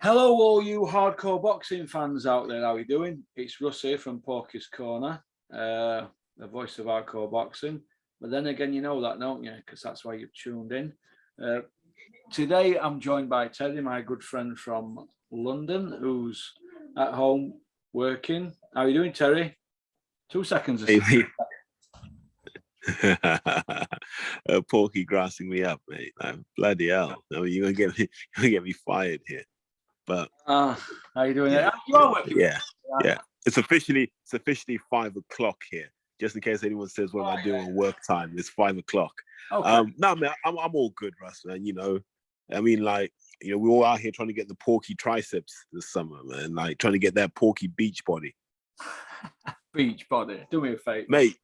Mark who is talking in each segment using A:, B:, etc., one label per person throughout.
A: Hello, all you hardcore boxing fans out there. How are you doing? It's Russ here from Porky's Corner, the voice of hardcore boxing. But then again, you know that, don't you? Because that's why you've tuned in. Today, I'm joined by Teddy, my good friend from London, who's at home working. How are you doing, Terry? 2 seconds.
B: Porky grassing me up, mate. Bloody hell! I mean, you're gonna get me fired here. But
A: how are you doing?
B: Yeah,
A: You are working.
B: Yeah. It's officially 5 o'clock here. Just in case anyone says, "What am I doing on work time?" It's 5 o'clock.
A: Okay.
B: No, man, I'm all good, Russ, man. I mean, we're all out here trying to get the Porky triceps this summer, man. Like trying to get that Porky beach body.
A: Beach body. Do me a favor,
B: mate.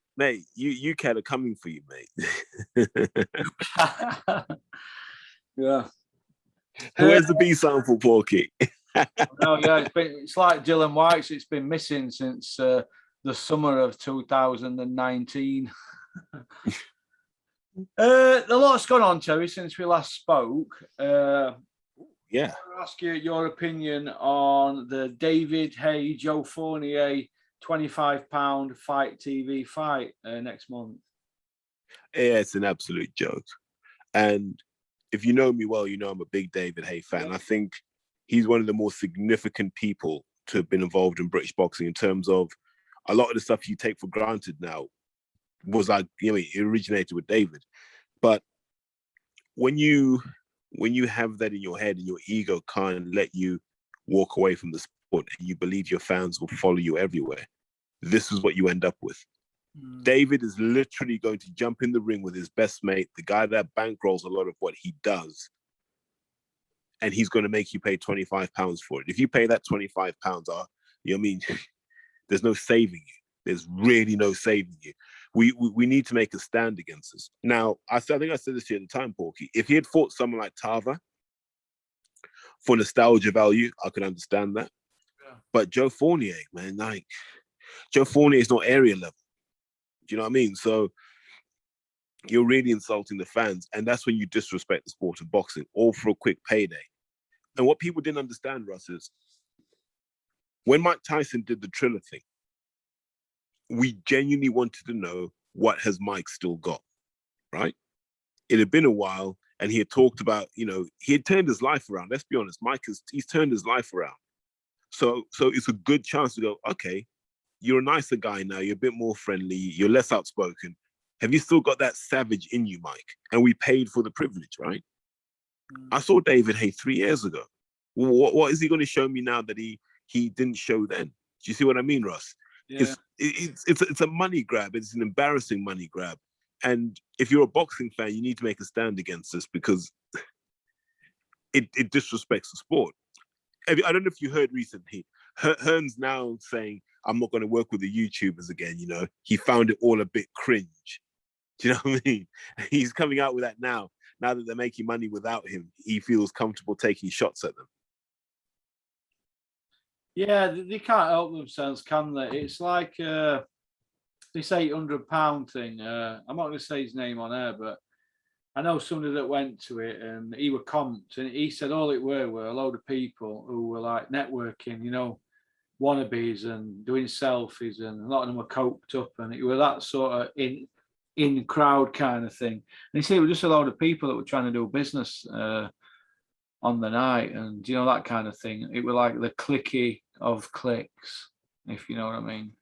B: You are coming for you, mate.
A: Yeah.
B: Where's the B sign for Porky?
A: No, yeah, it's like Dylan White's. It's been missing since the summer of 2019. A lot's gone on, Terry, since we last spoke.
B: Yeah.
A: I'll ask you your opinion on the David Haye, Joe Fournier £25 Fight TV fight next month.
B: Yeah, it's an absolute joke. And if you know me well, you know I'm a big David Haye fan. I think he's one of the more significant people to have been involved in British boxing in terms of a lot of the stuff you take for granted now was it originated with David. But when you have that in your head and your ego can't let you walk away from the sport and you believe your fans will follow you everywhere, this is what you end up with. David is literally going to jump in the ring with his best mate, the guy that bankrolls a lot of what he does, and he's going to make you pay £25 for it. If you pay that £25, there's no saving you. There's really no saving you. We need to make a stand against this. Now, I think I said this to you at the time, Porky. If he had fought someone like Tava for nostalgia value, I could understand that. Yeah. But Joe Fournier, man, Joe Fournier is not area level. Do you know what I mean? So you're really insulting the fans. And that's when you disrespect the sport of boxing, all for a quick payday. And what people didn't understand, Russ, is when Mike Tyson did the Triller thing, we genuinely wanted to know, what has Mike still got, right? It had been a while, and he had talked about, he had turned his life around. Let's be honest, he's turned his life around. So it's a good chance to go, okay, you're a nicer guy now. You're a bit more friendly. You're less outspoken. Have you still got that savage in you, Mike? And we paid for the privilege, right? I saw David Haye 3 years ago. What is he going to show me now that he didn't show then? Do you see what I mean, Russ? Yeah. It's a money grab. It's an embarrassing money grab. And if you're a boxing fan, you need to make a stand against this because it disrespects the sport. I don't know if you heard recently, Hearn's now saying, I'm not going to work with the YouTubers again. He found it all a bit cringe. Do you know what I mean? He's coming out with that now. Now that they're making money without him, he feels comfortable taking shots at them.
A: Yeah, they can't help themselves, can they? It's like this £800 thing. I'm not going to say his name on air, but I know somebody that went to it and he were comped, and he said all it were a load of people who were like networking, wannabes and doing selfies, and a lot of them were coked up, and it was that sort of in crowd kind of thing. And he said it was just a load of people that were trying to do business on the night, and that kind of thing. It was like the clicky of clicks, if you know what I mean.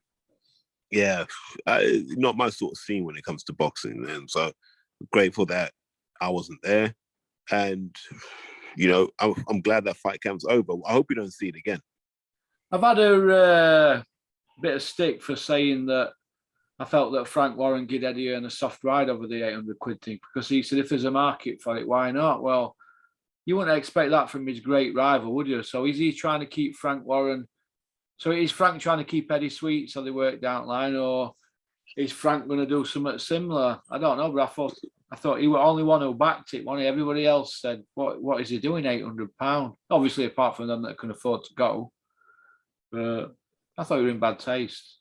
B: Yeah, not my sort of scene when it comes to boxing, and so grateful that I wasn't there, and I'm glad that fight camp's over. I hope we don't see it again.
A: I've had a bit of stick for saying that I felt that Frank Warren gave Eddie Hearn a soft ride over the 800 quid thing, because he said if there's a market for it, why not? Well, you wouldn't expect that from his great rival, would you? So is he trying to keep Frank Warren? So is Frank trying to keep Eddie sweet so they work down line, or is Frank going to do something similar? I don't know, but I thought he was the only one who backed it. Everybody else said, "What is he doing? £800?" Obviously, apart from them that can afford to go. But I thought he was in bad taste.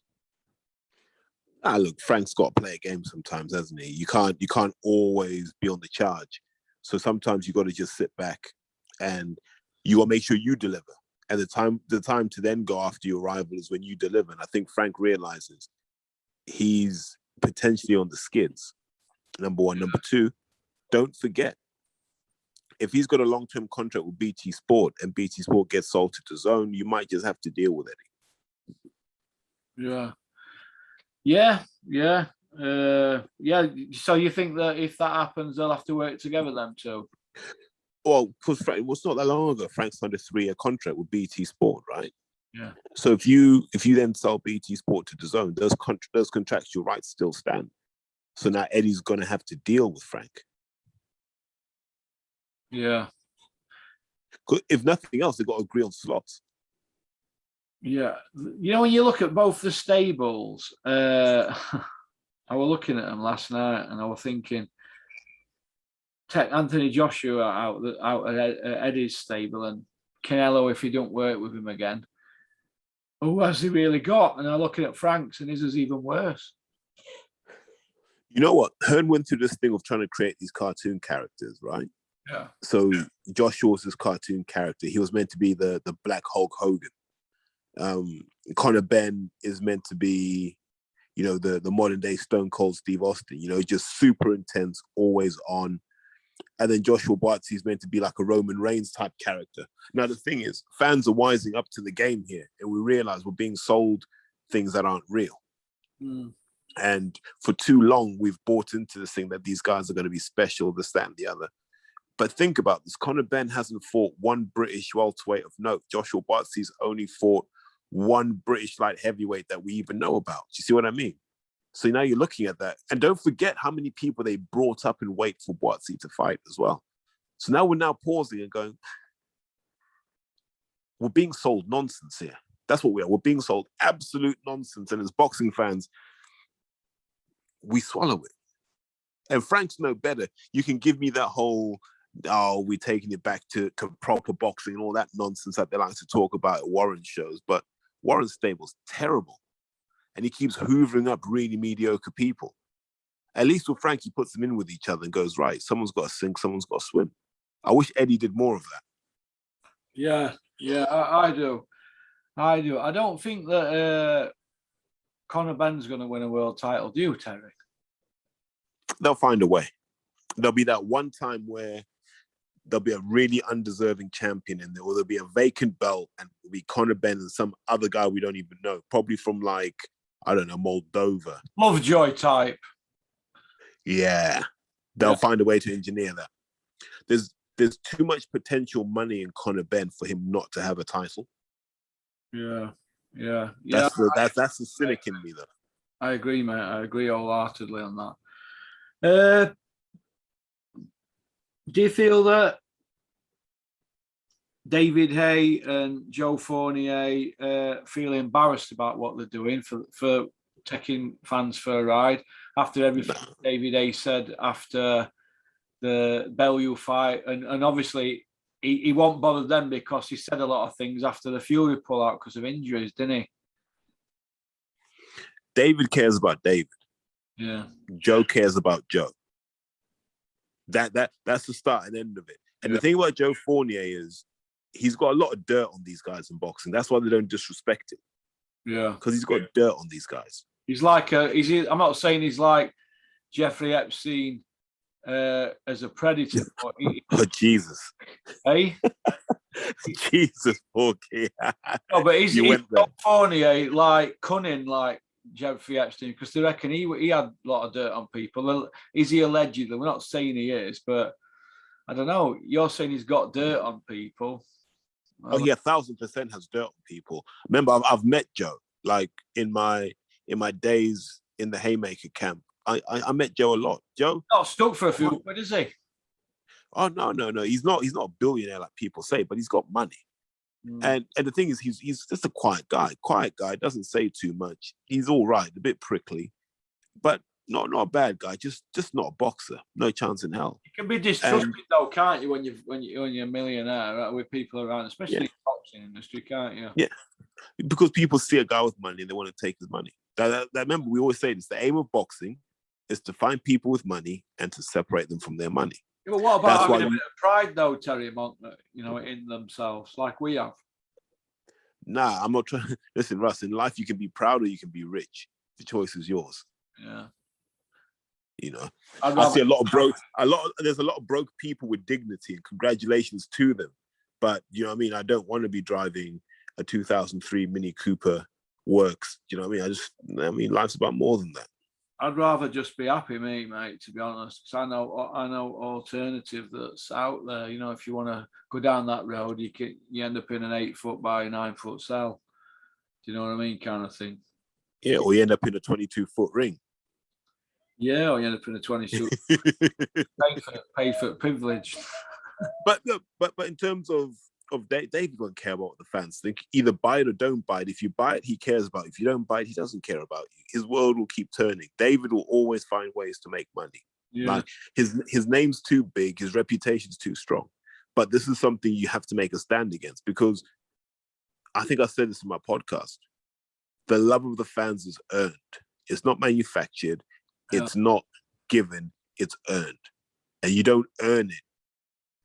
B: Look, Frank's got to play a game sometimes, hasn't he? You can't always be on the charge. So sometimes you got to just sit back and You gotta make sure you deliver. And the time to then go after your rival is when you deliver. And I think Frank realizes he's potentially on the skids. Number one. Number two, don't forget, if he's got a long-term contract with BT Sport and BT Sport gets sold to DAZN, you might just have to deal with it.
A: Yeah. So you think that if that happens, they'll have to work together, them two?
B: Well, because Frank, it was not that long ago, Frank signed a 3-year contract with BT Sport, right?
A: Yeah.
B: So if you then sell BT Sport to DAZN, those contractual rights still stand. So now Eddie's going to have to deal with Frank.
A: Yeah.
B: If nothing else, they've got to agree on slots.
A: Yeah. You know, when you look at both the stables, I was looking at them last night and I was thinking, take Anthony Joshua out at Eddie's stable and Canelo, if he don't work with him again, who has he really got? And I'm looking at Frank's and his is even worse.
B: You know what? Hearn went through this thing of trying to create these cartoon characters, right?
A: Yeah. So
B: Joshua's his cartoon character. He was meant to be the Black Hulk Hogan. Conor Benn is meant to be, the modern day Stone Cold Steve Austin. Just super intense, always on. And then Joshua Bartzi is meant to be like a Roman Reigns type character. Now the thing is, fans are wising up to the game here, and we realize we're being sold things that aren't real.
A: Mm.
B: And for too long, we've bought into this thing that these guys are going to be special, this, that, and the other. But think about this. Conor Benn hasn't fought one British welterweight of note. Joshua Bartzi's only fought one British light heavyweight that we even know about. Do you see what I mean? So now you're looking at that. And don't forget how many people they brought up in weight for Bartzi to fight as well. So now we're pausing and going, we're being sold nonsense here. That's what we are. We're being sold absolute nonsense. And as boxing fans, we swallow it. And Frank's no better. You can give me that whole, we're taking it back to proper boxing and all that nonsense that they like to talk about at Warren shows. But Warren's stable's terrible. And he keeps hoovering up really mediocre people. At least with Frank, he puts them in with each other and goes, right, someone's got to sink, someone's got to swim. I wish Eddie did more of that.
A: Yeah, I do. I don't think that Conor Benn's going to win a world title, do you, Terry?
B: They'll find a way. There'll be that one time where there'll be a really undeserving champion in there, or there'll be a vacant belt and it'll be Conor Benn and some other guy we don't even know, probably from Moldova.
A: Lovejoy type.
B: Yeah. They'll find a way to engineer that. There's too much potential money in Conor Benn for him not to have a title.
A: Yeah.
B: That's the cynic in me, though.
A: I agree, mate. I agree wholeheartedly on that. Do you feel that David Hay and Joe Fournier feel embarrassed about what they're doing for taking fans for a ride after everything David Hay said after the Bellew fight? And obviously he won't bother them because he said a lot of things after the Fury pullout because of injuries, didn't he?
B: David cares about David.
A: Yeah.
B: Joe cares about Joe. That's the start and end of it. And the thing about Joe Fournier is he's got a lot of dirt on these guys in boxing. That's why they don't disrespect him.
A: Yeah.
B: Because he's got dirt on these guys.
A: He's like I'm not saying he's like Jeffrey Epstein as a predator.
B: But Jesus.
A: Hey?
B: Jesus, Porky.
A: No, but he's Fournier like cunning like Jeffrey Epstein, because they reckon he had a lot of dirt on people. Well, is he allegedly? We're not saying he is, but I don't know. You're saying he's got dirt on people.
B: Oh, he 1,000% has dirt on people. Remember, I've met Joe like in my days in the Haymaker camp. I met Joe a lot. Joe
A: not stuck for a few quid, is he?
B: Oh no. He's not a billionaire like people say, but he's got money. And the thing is, he's just a quiet guy. Doesn't say too much. He's all right, a bit prickly, but not a bad guy. Just not a boxer. No chance in hell.
A: You can be distrusted though, can't you? When you're a millionaire, right, with people around, especially in the boxing industry, can't you?
B: Yeah, because people see a guy with money and they want to take his money. Remember, we always say this: the aim of boxing is to find people with money and to separate them from their money.
A: But what about
B: That's
A: having
B: why
A: a bit of pride, though, Terry, in themselves, like we have?
B: Nah, I'm not trying. Listen, Russ, in life you can be proud or you can be rich. The choice is yours.
A: Yeah.
B: I see a lot of broke, there's a lot of broke people with dignity, and congratulations to them. But you know what I mean? I don't want to be driving a 2003 Mini Cooper Works. You know what I mean? Life's about more than that.
A: I'd rather just be happy, mate, to be honest, because I know alternative that's out there. If you want to go down that road, you end up in an 8 foot by 9 foot cell. Do you know what I mean? Kind of thing.
B: Yeah, or you end up in a 22-foot ring.
A: Yeah, or you end up in a 22. paid for privilege.
B: But in terms of David won't care about what the fans think. Either buy it or don't buy it. If you buy it, he cares about it. If you don't buy it, he doesn't care about you. His world will keep turning. David will always find ways to make money.
A: Yeah.
B: Like his name's too big, his reputation's too strong. But this is something you have to make a stand against, because I think I said this in my podcast. The love of the fans is earned. It's not manufactured.
A: Yeah.
B: It's not given. It's earned. And you don't earn it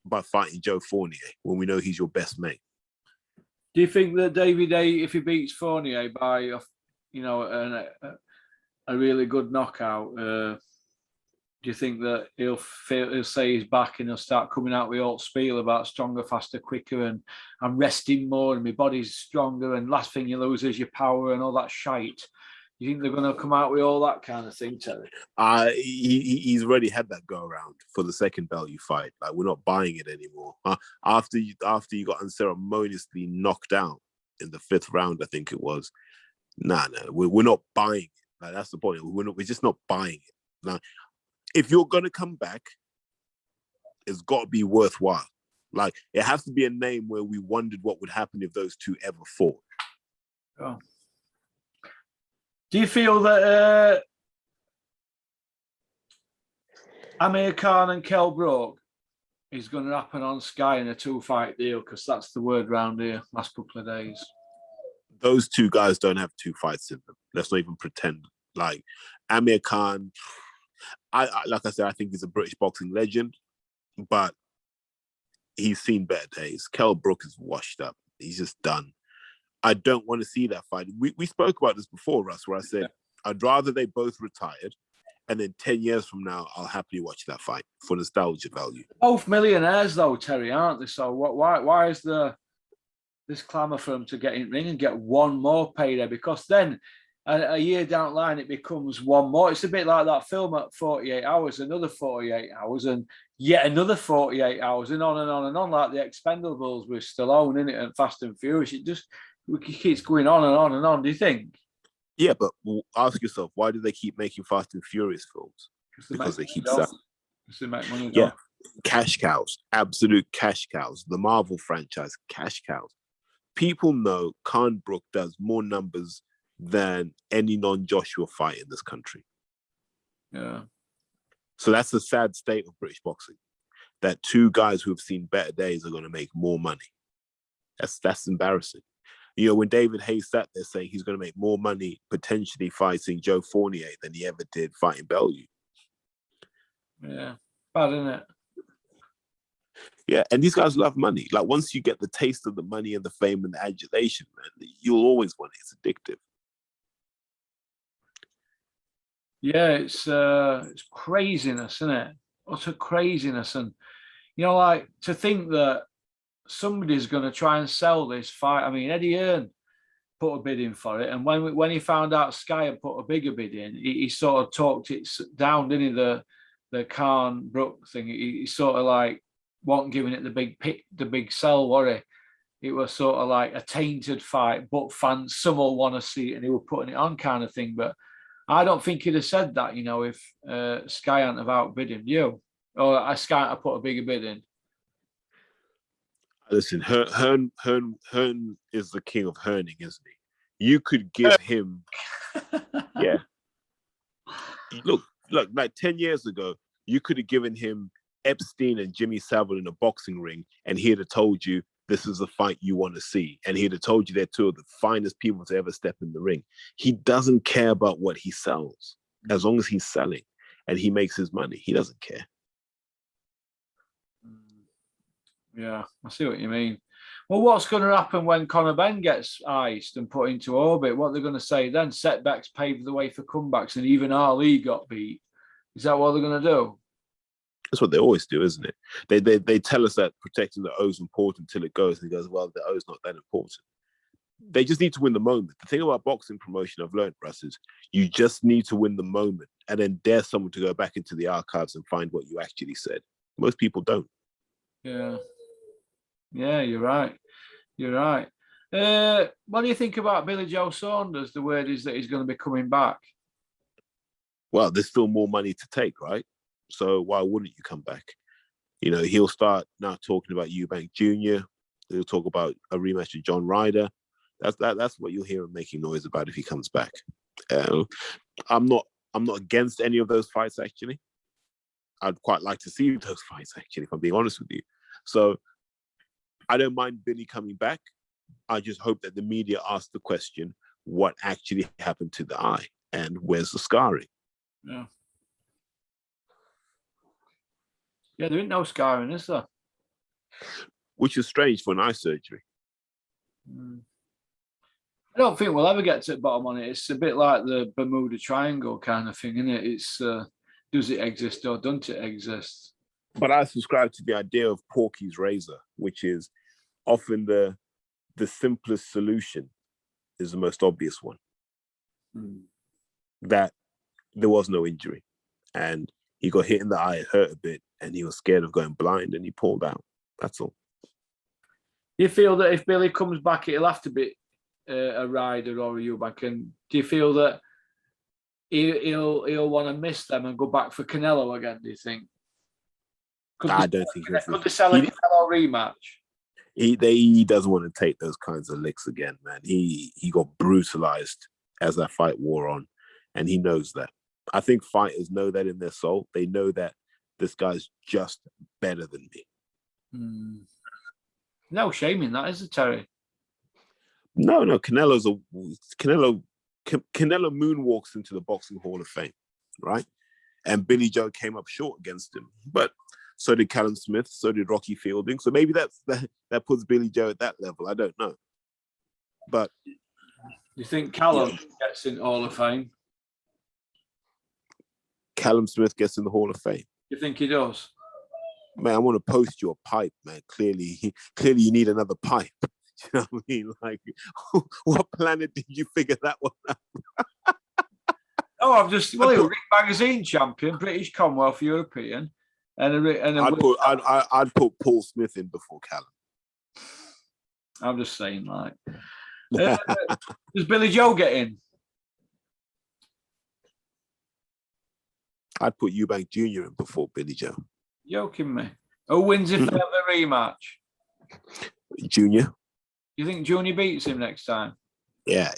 B: by fighting Joe Fournier when we know he's your best mate.
A: Do you think that David A, if he beats Fournier by a really good knockout, do you think that he'll say he's back and he'll start coming out with all spiel about stronger, faster, quicker, and I'm resting more and my body's stronger, and last thing you lose is your power and all that shite? You think they're going to come out with all that kind of thing, Terry?
B: He's already had that go around for the second belt you fight. Like, we're not buying it anymore. After you got unceremoniously knocked out in the 5th round, I think it was. Nah, we're not buying it. Like, that's the point. We're just not buying it. Now, if you're gonna come back, it's got to be worthwhile. Like, it has to be a name where we wondered what would happen if those two ever fought.
A: Oh. Do you feel that Amir Khan and Kell Brook is going to happen on Sky in a 2-fight deal? Because that's the word round here last couple of days.
B: Those two guys don't have 2 fights in them. Let's not even pretend. Like, Amir Khan, like I said, I think he's a British boxing legend, but he's seen better days. Kell Brook is washed up. He's just done. I don't want to see that fight. We spoke about this before, Russ, where I said, I'd rather they both retired, and then 10 years from now, I'll happily watch that fight for nostalgia value.
A: Both millionaires, though, Terry, aren't they? So why is this clamour for them to get in ring and get one more payday? Because then a year down the line, it becomes one more. It's a bit like that film at 48 hours, another 48 hours, and yet another 48 hours, and on and on and on, like the Expendables with Stallone, innit, and Fast and Furious. It keeps going on and on and on. Do you think?
B: Yeah, but ask yourself, why do they keep making Fast and Furious films? Because they keep selling.
A: They make money.
B: Yeah, cash cows, absolute cash cows. The Marvel franchise, cash cows. People know Khan Brook does more numbers than any non-Joshua fight in this country.
A: Yeah.
B: So that's the sad state of British boxing, that two guys who have seen better days are going to make more money. That's embarrassing. You know, when David Hayes sat there saying he's going to make more money potentially fighting Joe Fournier than he ever did fighting Bellew.
A: Yeah, bad, isn't it?
B: Yeah, and these guys love money. Like, once you get the taste of the money and the fame and the adulation, man, you'll always want it. It's addictive.
A: Yeah, it's craziness, isn't it? Utter craziness. And, like, to think that somebody's going to try and sell this fight. I mean, Eddie Hearn put a bid in for it. And when he found out Sky had put a bigger bid in, he sort of talked it down, didn't he? The Khan Brook thing. He sort of like wasn't giving it the big sell, were he? It was sort of like a tainted fight, but fans, some will want to see it, and he were putting it on kind of thing. But I don't think he'd have said that, if Sky hadn't have outbid him. You? Or Sky hadn't have put a bigger bid in.
B: Listen, Hearn is the king of herning, isn't he? You could give him, yeah. Look, like 10 years ago, you could have given him Epstein and Jimmy Savile in a boxing ring, and he'd have told you this is a fight you want to see. And he'd have told you they're two of the finest people to ever step in the ring. He doesn't care about what he sells. As long as he's selling and he makes his money, he doesn't care.
A: Yeah, I see what you mean. Well, what's going to happen when Conor Benn gets iced and put into orbit? What they're going to say then? Setbacks paved the way for comebacks, and even Ali got beat. Is that what they're going to do?
B: That's what they always do, isn't it? They tell us that protecting the O is important until it goes, and he goes, well, the O is not that important. They just need to win the moment. The thing about boxing promotion I've learned, Russ, is you just need to win the moment and then dare someone to go back into the archives and find what you actually said. Most people don't.
A: Yeah. Yeah, you're right. You're right. What do you think about Billy Joe Saunders? The word is that he's going to be coming back.
B: Well, there's still more money to take, right? So why wouldn't you come back? You know, he'll start now talking about Eubank Jr. He'll talk about a rematch with John Ryder. That's what you'll hear him making noise about if he comes back. I'm not against any of those fights, actually. I'd quite like to see those fights, actually, if I'm being honest with you. So I don't mind Billy coming back. I just hope that the media asks the question, what actually happened to the eye and where's the scarring?
A: Yeah. Yeah, there ain't no scarring, is there?
B: Which is strange for an eye surgery.
A: I don't think we'll ever get to the bottom on it. It's a bit like the Bermuda Triangle kind of thing, isn't it? It's does it exist or doesn't it exist?
B: But I subscribe to the idea of Porky's razor, which is often the simplest solution is the most obvious one. That there was no injury and he got hit in the eye, it hurt a bit, and he was scared of going blind and he pulled out. That's all.
A: You feel that if Billy comes back, it'll have to be a Ryder or a Eubank? And do you feel that he'll want to miss them and go back for Canelo again? Do you think?
B: I don't think
A: could they sell a Canelo rematch?
B: He doesn't want to take those kinds of licks again, man. He got brutalized as that fight wore on, and he knows that. I think fighters know that in their soul. They know that this guy's just better than me.
A: No shame in that, is it, Terry?
B: No. Canelo moonwalks into the Boxing Hall of Fame, right? And Billy Joe came up short against him, but so did Callum Smith, so did Rocky Fielding. So maybe that puts Billy Joe at that level. I don't know. But
A: you think Callum gets in Hall of Fame?
B: Callum Smith gets in the Hall of Fame.
A: You think he does?
B: Man, I want to post you a pipe, man. Clearly you need another pipe. You know what I mean? Like, what planet did you figure that one out?
A: Ring Magazine champion, British Commonwealth European.
B: I'd put Paul Smith in before Callum.
A: I'm just saying, like, does Billy Joe get in?
B: I'd put Eubank Jr. in before Billy Joe.
A: Joking me. Who wins if they have a rematch?
B: Junior.
A: You think Junior beats him next time?
B: Yeah.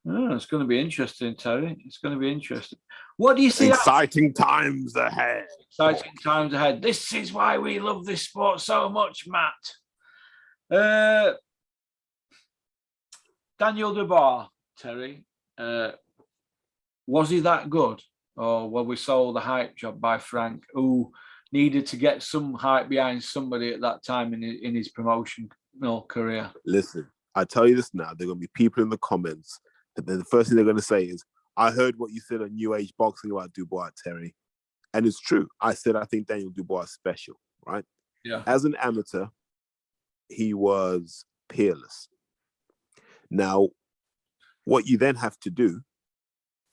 A: Oh, it's going to be interesting, Terry. It's going to be interesting. What do you see?
B: Exciting times ahead.
A: Exciting times ahead. This is why we love this sport so much, Matt. Daniel Dubois, Terry. Was he that good? Or were we sold a hype job by Frank, who needed to get some hype behind somebody at that time in his promotional career?
B: Listen, I tell you this now, there are going to be people in the comments that the first thing they're going to say is, I heard what you said on New Age Boxing about Dubois, Terry. And it's true. I said I think Daniel Dubois is special, right?
A: Yeah.
B: As an amateur, he was peerless. Now, what you then have to do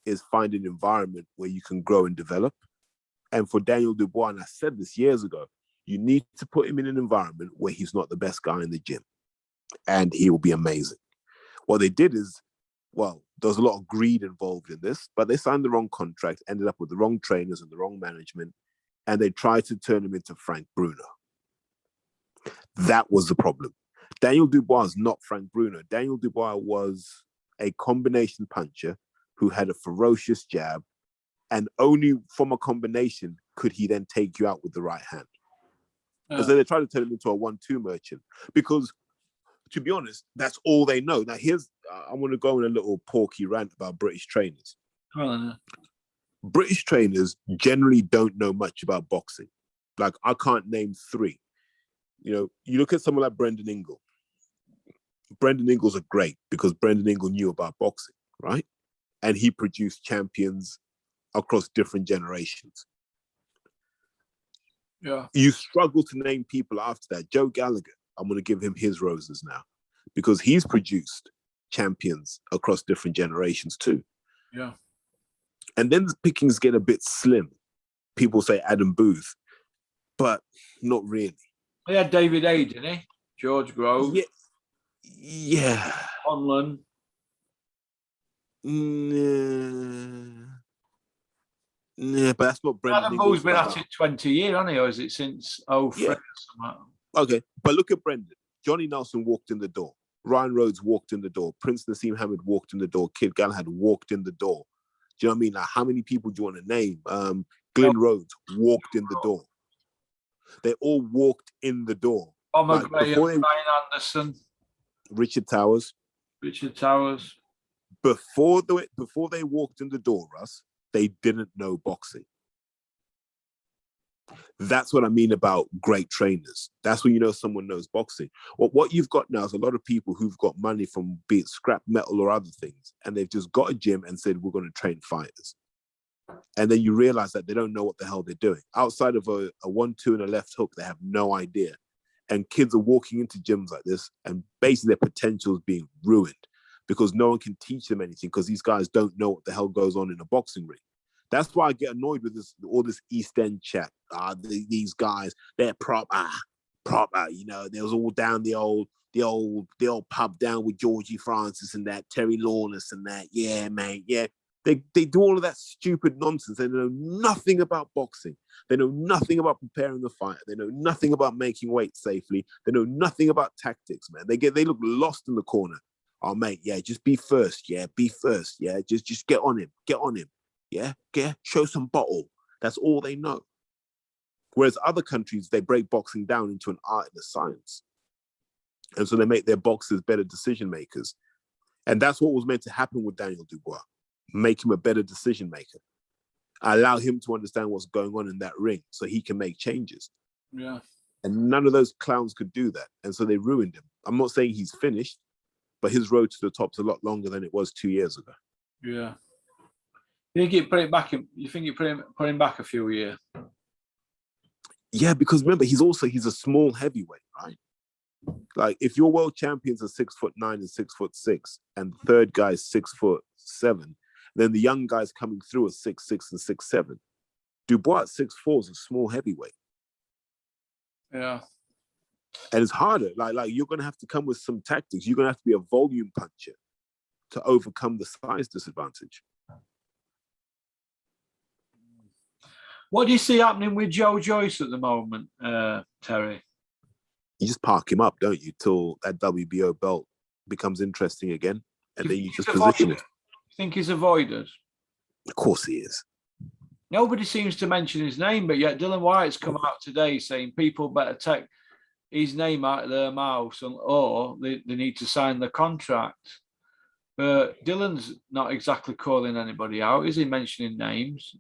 B: is find an environment where you can grow and develop. And for Daniel Dubois, and I said this years ago, you need to put him in an environment where he's not the best guy in the gym. And he will be amazing. What they did is, well, there was a lot of greed involved in this, but they signed the wrong contract, ended up with the wrong trainers and the wrong management, and they tried to turn him into Frank Bruno. That was the problem. Daniel Dubois is not Frank Bruno. Daniel Dubois was a combination puncher who had a ferocious jab, and only from a combination could he then take you out with the right hand. And so they tried to turn him into a 1-2 merchant because, to be honest, that's all they know. Now, I want to go on a little Porky rant about British trainers. British trainers generally don't know much about boxing. Like, I can't name 3. You know, you look at someone like Brendan Ingle. Brendan Ingle's are great because Brendan Ingle knew about boxing, right? And he produced champions across different generations.
A: Yeah.
B: You struggle to name people after that. Joe Gallagher, I'm going to give him his roses now because he's produced champions across different generations too.
A: Yeah.
B: And then the pickings get a bit slim. People say Adam Booth, but not really.
A: He had David A, didn't he? George Grove.
B: Yeah.
A: Conlon.
B: Nah, but that's not Brendan
A: Adam
B: Ingle's
A: Booth's been
B: about.
A: at it 20 years, hasn't he? Or is it since 03 or something?
B: Okay, but look at Brendan. Johnny Nelson walked in the door. Ryan Rhodes walked in the door. Prince Nassim Hamid walked in the door. Kid Galahad walked in the door. Do you know what I mean? Like, how many people do you want to name? Glenn Rhodes walked in the door. They all walked in the door.
A: Bomber Graham, Ryan Anderson,
B: Richard Towers. Before they walked in the door, Russ, they didn't know boxing. That's what I mean about great trainers. That's when you know someone knows boxing. What you've got now is a lot of people who've got money from, be it scrap metal or other things, and they've just got a gym and said, we're going to train fighters. And then you realize that they don't know what the hell they're doing. Outside of a 1-2 and a left hook, they have no idea. And kids are walking into gyms like this, and basically their potential is being ruined because no one can teach them anything because these guys don't know what the hell goes on in a boxing ring. That's why I get annoyed with all this East End chat. These guys, they're proper. You know, they was all down the old pub down with Georgie Francis and that, Terry Lawless and that. Yeah, mate, yeah. They do all of that stupid nonsense. They know nothing about boxing. They know nothing about preparing the fight. They know nothing about making weight safely. They know nothing about tactics, man. They look lost in the corner. Oh, mate, yeah, just be first. Yeah, be first. Yeah, just get on him. Get on him. Yeah, show some bottle. That's all they know. Whereas other countries, they break boxing down into an art and a science. And so they make their boxers better decision makers. And that's what was meant to happen with Daniel Dubois. Make him a better decision maker. Allow him to understand what's going on in that ring so he can make changes.
A: Yeah.
B: And none of those clowns could do that. And so they ruined him. I'm not saying he's finished, but his road to the top's a lot longer than it was 2 years ago.
A: Yeah. You think you put him back a few years?
B: Yeah, because remember, he's a small heavyweight, right? Like, if your world champions are 6'9" and 6'6", and the third guy is 6'7", then the young guys coming through are 6'6" and 6'7". Dubois at 6'4" is a small heavyweight.
A: Yeah.
B: And it's harder. Like you're gonna have to come with some tactics. You're gonna have to be a volume puncher to overcome the size disadvantage.
A: What do you see happening with Joe Joyce at the moment, Terry?
B: You just park him up, don't you, till that WBO belt becomes interesting again, and then you just position it.
A: You think he's avoided?
B: Of course he is.
A: Nobody seems to mention his name, but yet Dylan White's come out today saying people better take his name out of their mouths or they need to sign the contract. But Dylan's not exactly calling anybody out, is he, mentioning names?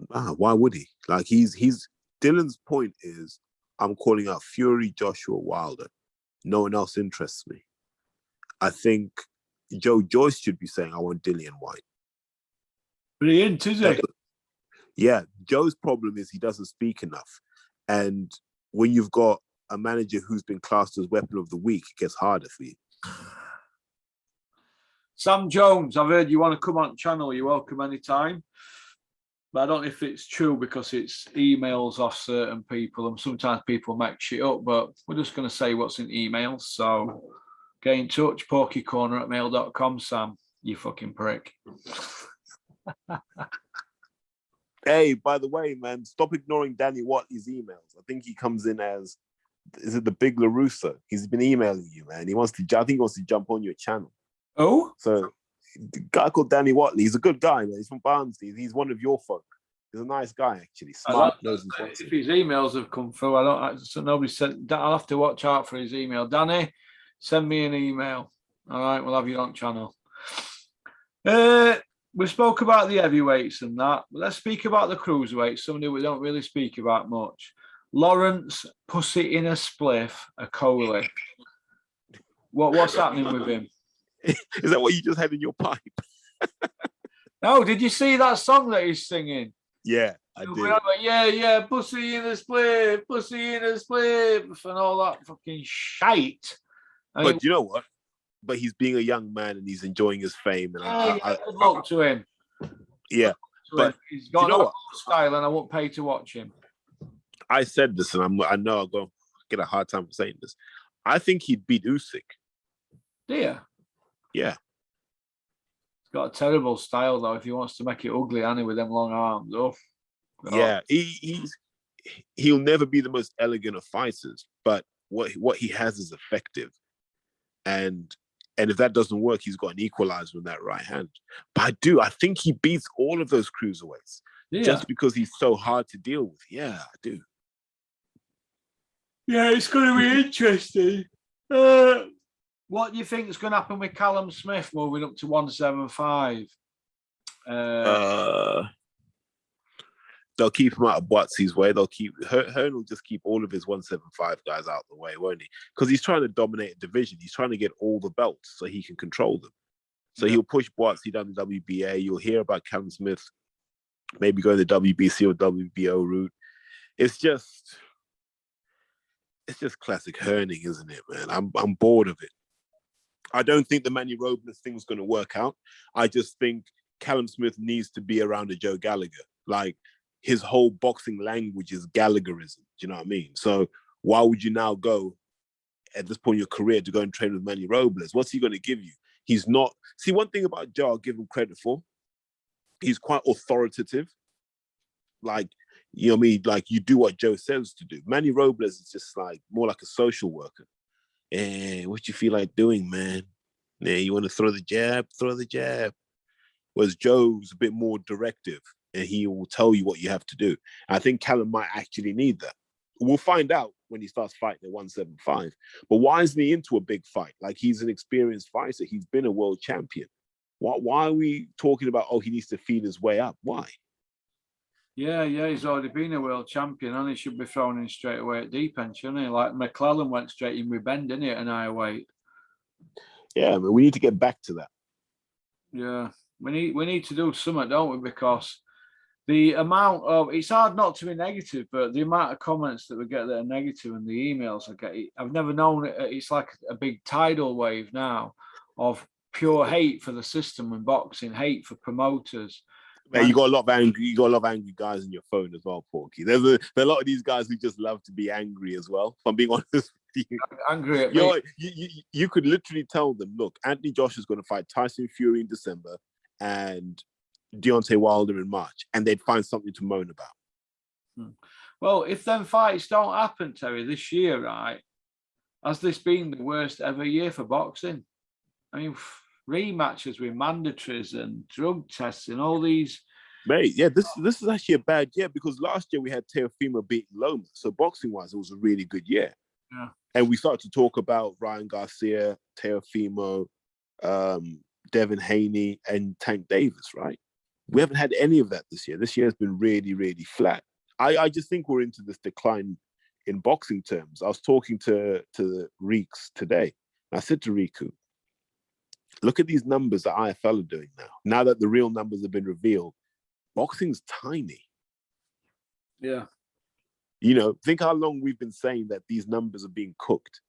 B: Why would he? Like, he's Dylan's point is, I'm calling out Fury, Joshua, Wilder. No one else interests me. I think Joe Joyce should be saying, I want Dillian White.
A: But he ain't, is he?
B: Yeah, Joe's problem is he doesn't speak enough. And when you've got a manager who's been classed as weapon of the week, it gets harder for you.
A: Sam Jones, I've heard you want to come on channel. You're welcome anytime. But I don't know if it's true because it's emails off certain people and sometimes people make shit up, but we're just going to say what's in emails. So get in touch, porkycorner@mail.com, Sam, you fucking prick.
B: Hey, by the way, man, stop ignoring Danny Watley's emails. I think he comes in as, is it the Big LaRusso? He's been emailing you, man. I think he wants to jump on your channel.
A: Oh?
B: So, the guy called Danny Watley, he's a good guy, man. He's from Barnsley. He's one of your folk. He's a nice guy, actually. Smart.
A: If his emails have come through, so nobody said, I'll have to watch out for his email. Danny, send me an email. All right, we'll have you on channel. we spoke about the heavyweights and that. But let's speak about the cruiserweights, somebody we don't really speak about much. Lawrence Pussy in a Spliff, a Coley. What's happening with him?
B: Is that what you just had in your pipe?
A: No, did you see that song that he's singing?
B: Yeah, I did.
A: Yeah, pussy in a spliff, pussy in a spliff, and all that fucking shite.
B: But you know what? But he's being a young man and he's enjoying his fame. And
A: good luck to him.
B: Yeah, but
A: he's got no style, and I won't pay to watch him. I
B: said this, and I know I'll go get a hard time saying this. I think he'd beat Usyk.
A: Do you?
B: Yeah.
A: He's got a terrible style though. If he wants to make it ugly, Annie, with them long arms. Oh.
B: Yeah, he'll never be the most elegant of fighters, but what he has is effective. And if that doesn't work, he's got an equalizer with that right hand. But I think he beats all of those cruiserweights just because he's so hard to deal with. Yeah, I do.
A: Yeah, it's going to be interesting. What do you think is going to happen with Callum Smith moving up to 175?
B: They'll keep him out of Buatsy's way. They'll keep Hearn will just keep all of his 175 guys out of the way, won't he? Because he's trying to dominate a division. He's trying to get all the belts so he can control them. So he'll push Buatsy down the WBA. You'll hear about Callum Smith maybe going the WBC or WBO route. It's just classic Herning, isn't it, man? I'm bored of it. I don't think the Manny Robles thing's going to work out. I just think Callum Smith needs to be around a Joe Gallagher. Like, his whole boxing language is Gallagherism. Do you know what I mean? So why would you now go at this point in your career to go and train with Manny Robles? What's he going to give you? He's not. See, one thing about Joe, I'll give him credit for. He's quite authoritative. Like, you know what I mean? Like, you do what Joe says to do. Manny Robles is just like more like a social worker. Hey, what you feel like doing, man? Yeah, you want to throw the jab? Throw the jab. Whereas Joe's a bit more directive. And he will tell you what you have to do. I think Callum might actually need that. We'll find out when he starts fighting at 175. But why isn't he into a big fight? Like, he's an experienced fighter. He's been a world champion. Why are we talking about, he needs to feed his way up? Why?
A: Yeah, he's already been a world champion, and he should be thrown in straight away at deep end, shouldn't he? Like McClellan went straight in with Ben, didn't he, at an higher weight?
B: Yeah, we need to get back to that.
A: Yeah, we need to do something, don't we? Because the amount of, it's hard not to be negative, but the amount of comments that we get that are negative and the emails I get, I've never known it. It's like a big tidal wave now of pure hate for the system and boxing, hate for promoters.
B: Man, you got a lot of angry guys on your phone as well, Porky. There are a lot of these guys who just love to be angry as well. If I'm being honest with you.
A: Angry at me.
B: You could literally tell them, look, Anthony Joshua is going to fight Tyson Fury in December and Deontay Wilder in March, and they'd find something to moan about.
A: Well, if them fights don't happen, Terry, this year, right, has this been the worst ever year for boxing? I mean, rematches with mandatories and drug tests and all these.
B: Mate, yeah, this is actually a bad year because last year we had Teofimo beating Loma. So boxing-wise, it was a really good year.
A: Yeah.
B: And we started to talk about Ryan Garcia, Teofimo, Devin Haney, and Tank Davis, right? We haven't had any of that this year. This year has been really, really flat. I just think we're into this decline in boxing terms. I was talking to Reeks today. I said to Riku, look at these numbers that IFL are doing now. Now that the real numbers have been revealed, boxing's tiny.
A: Yeah.
B: You know, think how long we've been saying that these numbers are being cooked.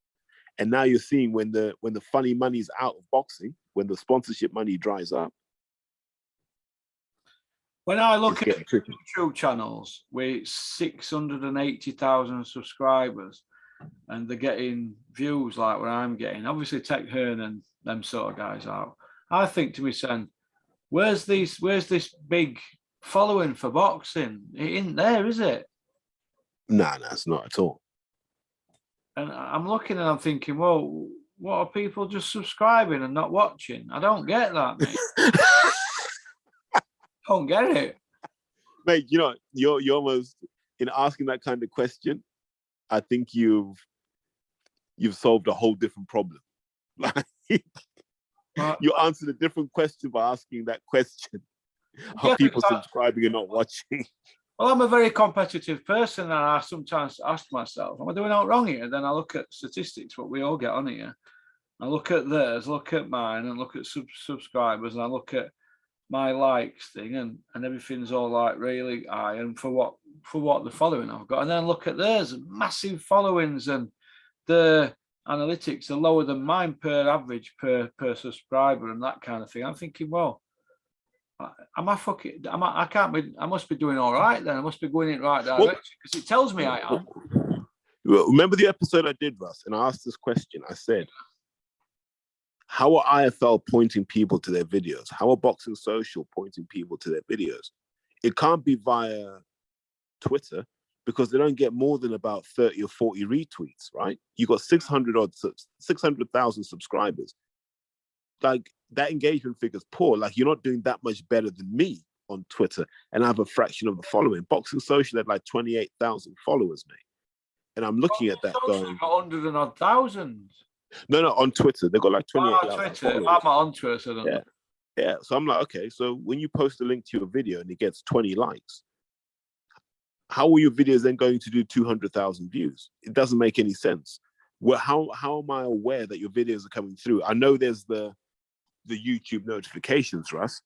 B: And now you're seeing when the funny money's out of boxing, when the sponsorship money dries up.
A: When I look at YouTube channels with 680,000 subscribers and they're getting views like what I'm getting, obviously take Hearn and them sort of guys out, I think to myself, where's this big following for boxing? It ain't there, is it?
B: Nah, it's not at all.
A: And I'm looking and I'm thinking, well, what are people just subscribing and not watching? I don't get that, mate. Don't get it.
B: Mate, you know, you're almost, in asking that kind of question, I think you've solved a whole different problem. Like, you answered a different question by asking that question. Are people subscribing and not watching?
A: Well, I'm a very competitive person, and I sometimes ask myself, am I doing out wrong here? Then I look at statistics, what we all get on here. I look at theirs, look at mine, and look at subscribers, and I look at my likes thing, and everything's all like really high, and for what the following I've got, and then look at theirs, massive followings, and the analytics are lower than mine per average per subscriber and that kind of thing. I'm thinking, well, I must be doing all right then. I must be going in the right direction because it tells me I am.
B: Well, remember the episode I did, Russ, and I asked this question. I said, how are IFL pointing people to their videos? How are Boxing Social pointing people to their videos? It can't be via Twitter because they don't get more than about 30 or 40 retweets, right? You got 600,000 subscribers. Like, that engagement figure's poor. Like, you're not doing that much better than me on Twitter, and I have a fraction of the following. Boxing Social had like 28,000 followers, mate. And I'm looking at that going,
A: got 100,000.
B: No, on Twitter. They've got like 28,000 followers.
A: I'm not on Twitter, so I don't know.
B: Yeah. So I'm like, okay, so when you post a link to your video and it gets 20 likes, how are your videos then going to do 200,000 views? It doesn't make any sense. Well, how am I aware that your videos are coming through? I know there's the YouTube notifications, Russ,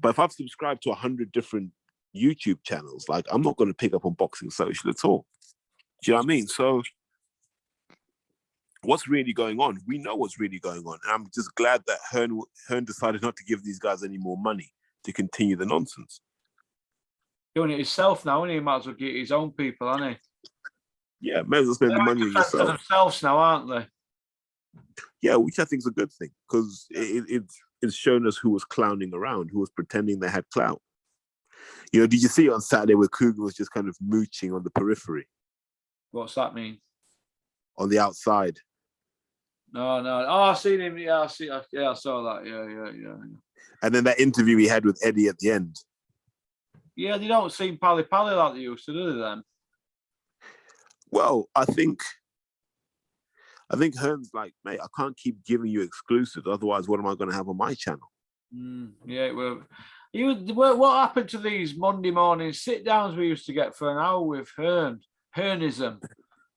B: but if I've subscribed to 100 different YouTube channels, like, I'm not going to pick up on Boxing Social at all. Do you know what I mean? So what's really going on? We know what's really going on. And I'm just glad that Hearn decided not to give these guys any more money to continue the nonsense.
A: Doing it himself now, and he might as well get his own people, hasn't he?
B: Yeah, may as well spend the money on yourself.
A: Themselves now, aren't they?
B: Yeah, which I think is a good thing because it's shown us who was clowning around, who was pretending they had clout. You know, did you see on Saturday where Cougar was just kind of mooching on the periphery?
A: What's that mean?
B: On the outside.
A: No. Oh, I've seen him. Yeah, I saw that. Yeah.
B: And then that interview he had with Eddie at the end.
A: Yeah, they don't seem pally-pally like they used to, do they, then?
B: Well, I think Hearn's like, mate, I can't keep giving you exclusives. Otherwise, what am I going to have on my channel?
A: Yeah, well, what happened to these Monday morning sit-downs we used to get for an hour with Hearnism?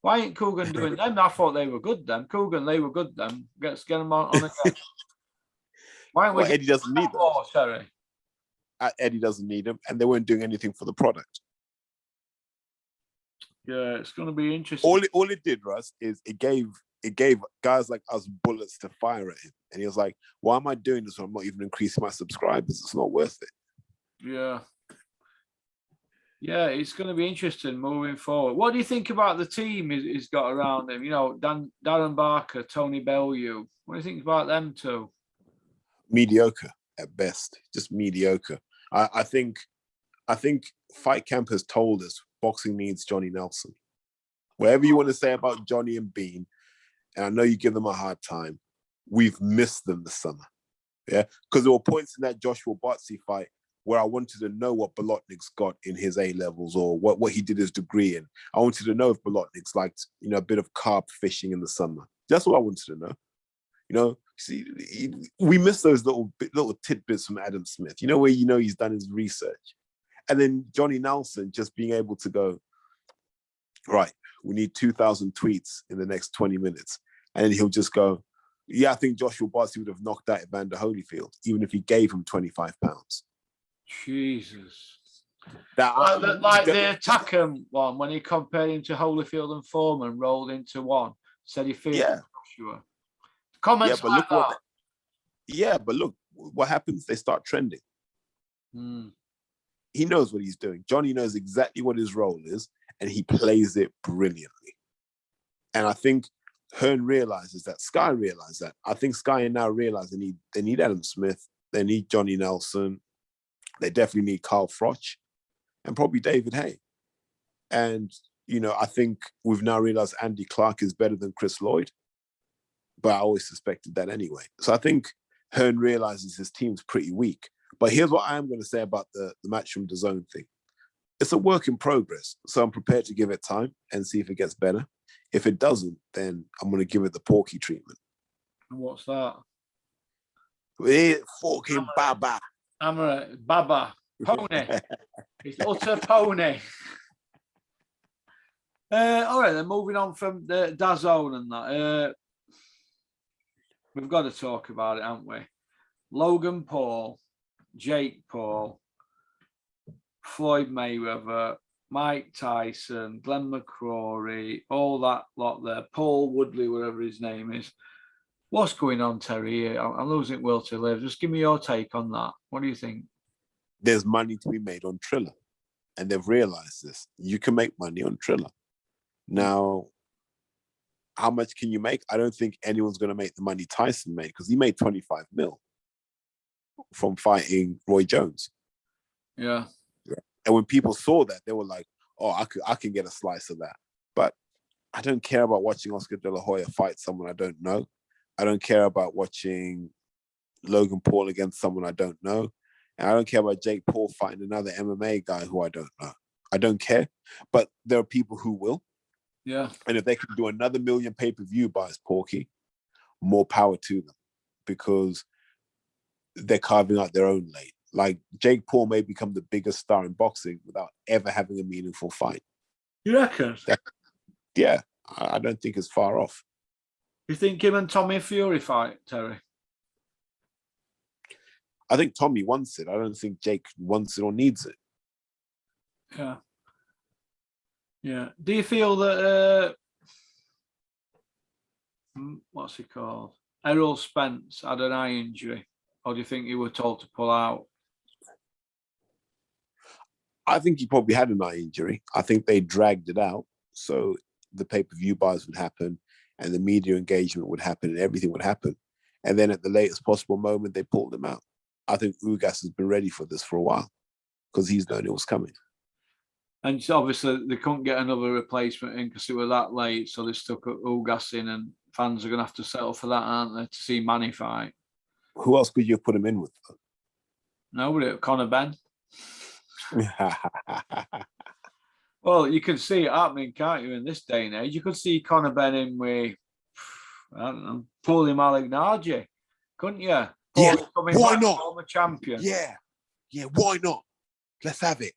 A: Why ain't Coogan doing them? I thought they were good then. Coogan, they were good then. Let's get them on again. Why ain't we?
B: Eddie doesn't need them.
A: Oh, sorry.
B: Eddie doesn't need them, and they weren't doing anything for the product.
A: Yeah, it's going to be interesting.
B: All it did, Russ, is it gave guys like us bullets to fire at him, and he was like, "Why am I doing this when I'm not even increasing my subscribers? It's not worth it."
A: Yeah, it's going to be interesting moving forward. What do you think about the team he's got around him? You know, Darren Barker, Tony Bellew. What do you think about them two?
B: Mediocre at best, just mediocre. I think Fight Camp has told us boxing needs Johnny Nelson. Whatever you want to say about Johnny and Bean, and I know you give them a hard time, we've missed them this summer. Yeah, because there were points in that Joshua Bartsey fight where I wanted to know what Bolotnik's got in his A-levels or what he did his degree in. I wanted to know if Bolotnik's liked, a bit of carp fishing in the summer. That's what I wanted to know. See, we miss those little tidbits from Adam Smith, where he's done his research. And then Johnny Nelson just being able to go, right, we need 2,000 tweets in the next 20 minutes. And then he'll just go, yeah, I think Joshua Bartsey would have knocked out Evander Holyfield, even if he gave him 25 pounds.
A: Jesus. The attacker one, when he compared him to Holyfield and Foreman, rolled into one, said he feared Joshua. Comments like that.
B: But look, what happens? They start trending. He knows what he's doing. Johnny knows exactly what his role is, and he plays it brilliantly. And I think Hearn realizes that. Sky realized that. I think Sky now realize they need Adam Smith. They need Johnny Nelson. They definitely need Carl Froch and probably David Hay. And, I think we've now realized Andy Clark is better than Chris Lloyd. But I always suspected that anyway. So I think Hearn realizes his team's pretty weak. But here's what I am going to say about the Matchroom DAZN thing. It's a work in progress. So I'm prepared to give it time and see if it gets better. If it doesn't, then I'm going to give it the Porky treatment.
A: What's that?
B: Fucking Baba.
A: I'm right. Baba. Pony. He's utter pony. All right, then moving on from the DAZN and that. We've got to talk about it, haven't we? Logan Paul, Jake Paul, Floyd Mayweather, Mike Tyson, Glenn McCrory, all that lot there, Paul Woodley, whatever his name is. What's going on, Terry? I'm losing will to live. Just give me your take on that. What do you think?
B: There's money to be made on Triller, and they've realized this. You can make money on Triller. Now, how much can you make? I don't think anyone's going to make the money Tyson made, because he made 25 mil from fighting Roy Jones.
A: Yeah.
B: And when people saw that, they were like, "Oh, I can get a slice of that." But I don't care about watching Oscar De La Hoya fight someone I don't know. I don't care about watching Logan Paul against someone I don't know. And I don't care about Jake Paul fighting another MMA guy who I don't know. I don't care. But there are people who will.
A: Yeah.
B: And if they can do another million pay-per-view buys, Porky, more power to them, because they're carving out their own lane. Like, Jake Paul may become the biggest star in boxing without ever having a meaningful fight.
A: You reckon?
B: Yeah, I don't think it's far off.
A: You think him and Tommy Fury fight, Terry?
B: I think Tommy wants it. I don't think Jake wants it or needs it.
A: Yeah. Yeah. Do you feel that what's he called? Errol Spence had an eye injury, or do you think he were told to pull out?
B: I think he probably had an eye injury. I think they dragged it out so the pay-per-view buys would happen and the media engagement would happen and everything would happen. And then at the latest possible moment, they pulled him out. I think Ugas has been ready for this for a while because he's known it was coming.
A: And so obviously they couldn't get another replacement in because it was that late, so they stuck Ugas in, and fans are going to have to settle for that, aren't they, to see Manny fight?
B: Who else could you have put him in with?
A: Nobody. Conor Benn. Well, you can see it happening, can't you, in this day and age? You could see Conor Benn in with, I don't know, Paulie Malignaggi, couldn't you?
B: Yeah, why
A: back,
B: not?
A: Former champion.
B: Yeah, why not? Let's have it.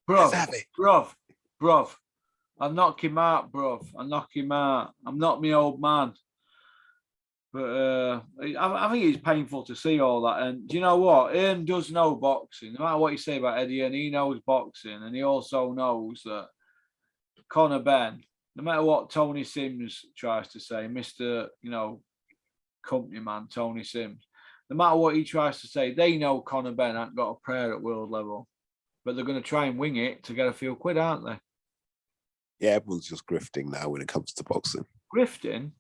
A: Bruv,
B: Let's have it.
A: bruv. I'll knock him out, bruv. I'll knock him out. I'm not my old man. But I think it's painful to see all that. And do you know what? Does know boxing. No matter what you say about Eddie, and he knows boxing. And he also knows that Conor Benn, no matter what Tony Sims tries to say, Mr. Company man, Tony Sims, no matter what he tries to say, they know Conor Benn ain't got a prayer at world level. But they're going to try and wing it to get a few quid, aren't they?
B: Yeah, everyone's just grifting now when it comes to boxing.
A: Grifting?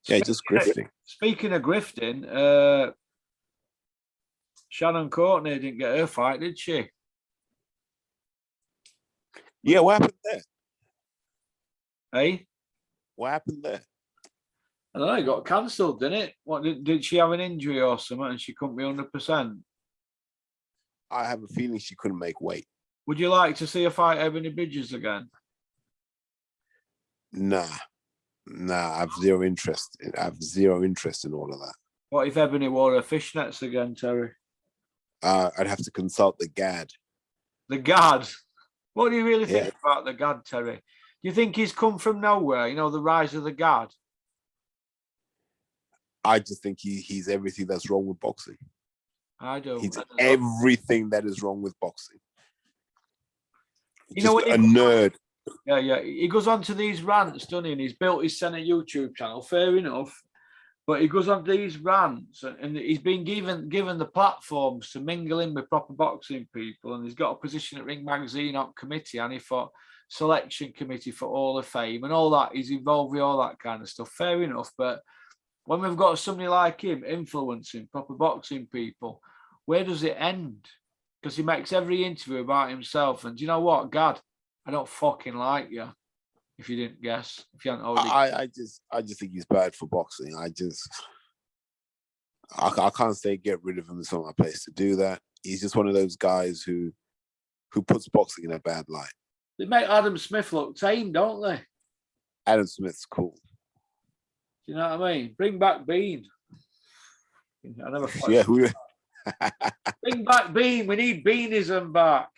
B: Yeah, just grifting.
A: Speaking of grifting, Shannon Courtney didn't get her fight, did she?
B: Yeah, what happened there?
A: Hey?
B: What happened there?
A: I don't know, it got cancelled, didn't it? What did she have an injury or something and she couldn't be 100%?
B: I have a feeling she couldn't make weight.
A: Would you like to see her fight Ebony Bridges again?
B: Nah, I have zero interest. I have zero interest in all of that.
A: What if Ebony wore her fishnets again, Terry?
B: I'd have to consult the GAD.
A: The GAD? What do you really think about the GAD, Terry? Do you think he's come from nowhere? You know, the rise of the GAD?
B: I just think he's everything that's wrong with boxing.
A: I don't.
B: He's everything that is wrong with boxing.
A: You know what?
B: A nerd.
A: Yeah. He goes on to these rants, doesn't he? And he's built his Senate YouTube channel, fair enough. But he goes on to these rants and he's been given the platforms to mingle in with proper boxing people. And he's got a position at Ring Magazine on committee, and he fought selection committee for Hall of Fame and all that. He's involved with all that kind of stuff. Fair enough. But when we've got somebody like him influencing proper boxing people, where does it end? Because he makes every interview about himself. And do you know what, God, I don't fucking like you. If you didn't guess, if you hadn't already,
B: I just think he's bad for boxing. I can't say get rid of him. It's not my place to do that. He's just one of those guys who puts boxing in a bad light.
A: They make Adam Smith look tame, don't they?
B: Adam Smith's cool.
A: Do you know what I mean? Bring back Bean. I never.
B: Yeah,
A: Bring back Bean. We need Beanism back.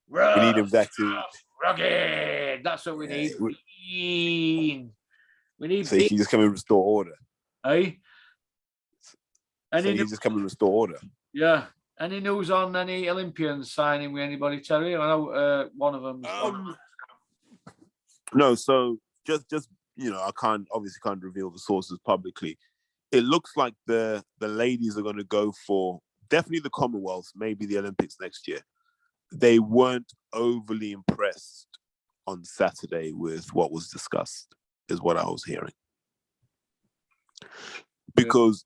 B: We need him back to
A: rugged. That's what we need. Bean. We need
B: so he
A: Bean.
B: can just come and restore order.
A: Hey?
B: So he can just come and restore order.
A: Yeah. Any news on any Olympians signing with anybody, Terry? I know one of them.
B: No, so just I obviously can't reveal the sources publicly. It looks like the ladies are going to go for definitely the Commonwealth, maybe the Olympics next year. They weren't overly impressed on Saturday with what was discussed, is what I was hearing. Because